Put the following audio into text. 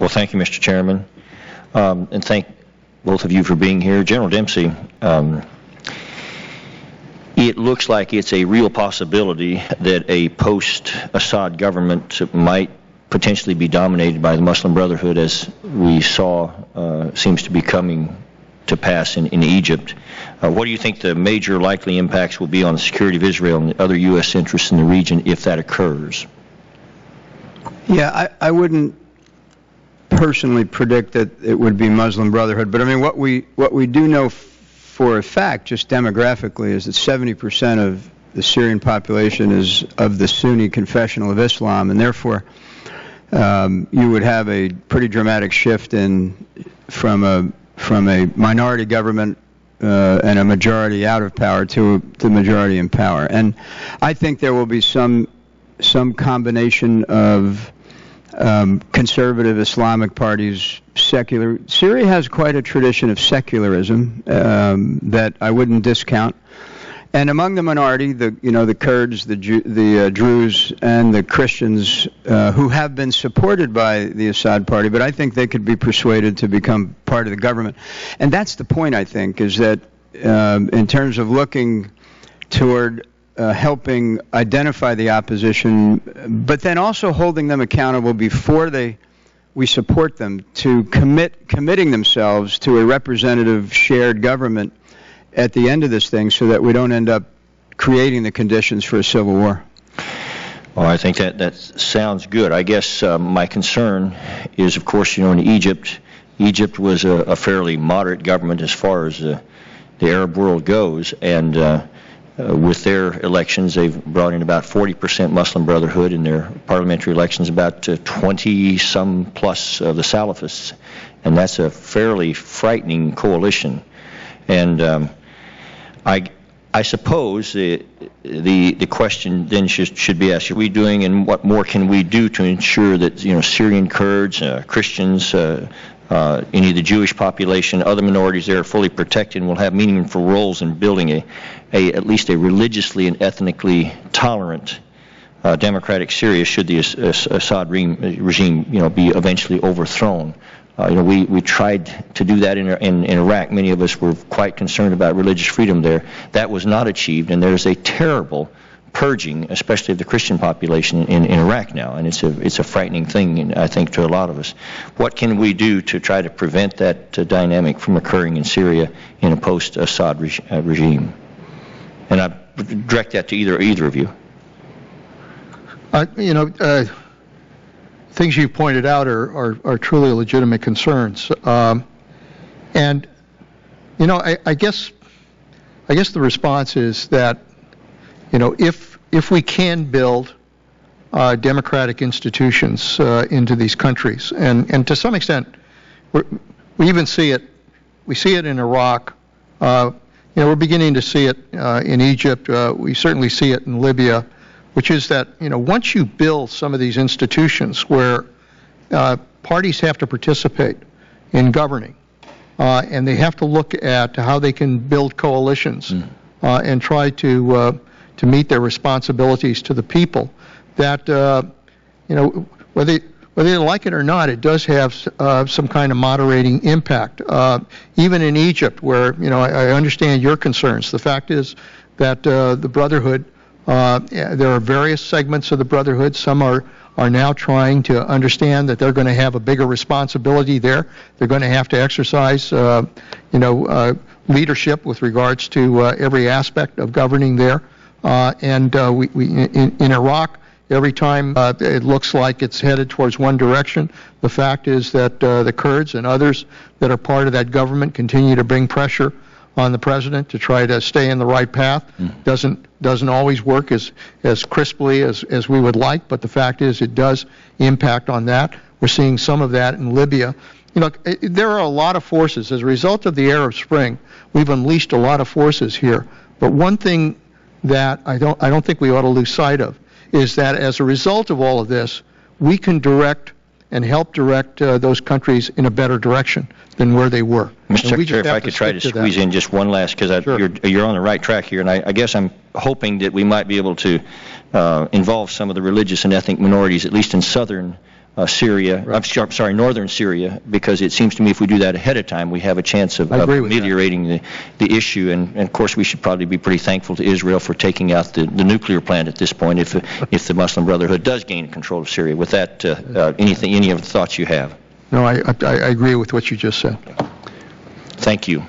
Well, thank you, Mr. Chairman, and thank both of you for being here. General Dempsey, it looks like it's a real possibility that a post-Assad government might potentially be dominated by the Muslim Brotherhood, as we saw seems to be coming to pass in Egypt. What do you think the major likely impacts will be on the security of Israel and other U.S. interests in the region if that occurs? Yeah, I wouldn't personally predict that it would be Muslim Brotherhood, but I mean what we do know for a fact, just demographically, is that 70% of the Syrian population is of the Sunni confessional of Islam, and therefore you would have a pretty dramatic shift from a minority government and a majority out of power to the majority in power. And I think there will be some combination of conservative Islamic parties, secular. Syria has quite a tradition of secularism that I wouldn't discount. And among the minority, the Kurds, the Druze, and the Christians who have been supported by the Assad party, but I think they could be persuaded to become part of the government. And that's the point, I think, is that in terms of looking toward helping identify the opposition, but then also holding them accountable before we support them to committing themselves to a representative shared government at the end of this thing, so that we don't end up creating the conditions for a civil war. Well, I think that sounds good. I guess my concern is, of course, in Egypt was a fairly moderate government as far as the Arab world goes, and with their elections, they've brought in about 40% Muslim Brotherhood. In their parliamentary elections, about 20-some plus of the Salafists, and that's a fairly frightening coalition. And I suppose the question then should be asked: are we doing, and what more can we do to ensure that Syrian Kurds, Christians, any of the Jewish population, other minorities there are fully protected and will have meaningful roles in building at least a religiously and ethnically tolerant democratic Syria should the Assad regime be eventually overthrown. We tried to do that in Iraq. Many of us were quite concerned about religious freedom there. That was not achieved, and there's a terrible purging, especially of the Christian population in Iraq now, and it's a frightening thing, I think, to a lot of us. What can we do to try to prevent that dynamic from occurring in Syria in a post-Assad regime? And I direct that to either of you. Things you pointed out are truly legitimate concerns, and I guess the response is that if we can build democratic institutions into these countries, and to some extent we even see it in Iraq. We're beginning to see it in Egypt. We certainly see it in Libya, which is that once you build some of these institutions where parties have to participate in governing, and they have to look at how they can build coalitions and try to meet their responsibilities to the people, that whether they like it or not, it does have some kind of moderating impact. Even in Egypt, where I understand your concerns, the fact is that the Brotherhood. There are various segments of the Brotherhood. Some are now trying to understand that they're going to have a bigger responsibility there. They're going to have to exercise, leadership with regards to every aspect of governing there. And in Iraq, every time it looks like it's headed towards one direction, the fact is that the Kurds and others that are part of that government continue to bring pressure on the president to try to stay in the right path. Doesn't always work as crisply as we would like, but the fact is it does impact on that. We're seeing some of that in Libya. There are a lot of forces. As a result of the Arab Spring, we've unleashed a lot of forces here. But one thing that I don't think we ought to lose sight of is that as a result of all of this, we can direct and help direct those countries in a better direction than where they were. Mr. Secretary, if I could try to squeeze in just one last, because Sure. you're on the right track here, and I guess I'm hoping that we might be able to involve some of the religious and ethnic minorities, at least in southern Syria, Right. I'm sorry, northern Syria, because it seems to me if we do that ahead of time, we have a chance of I agree with that. ameliorating the issue. And of course, we should probably be pretty thankful to Israel for taking out the nuclear plant at this point if the Muslim Brotherhood does gain control of Syria. With that, any of the thoughts you have? No, I agree with what you just said. Thank you.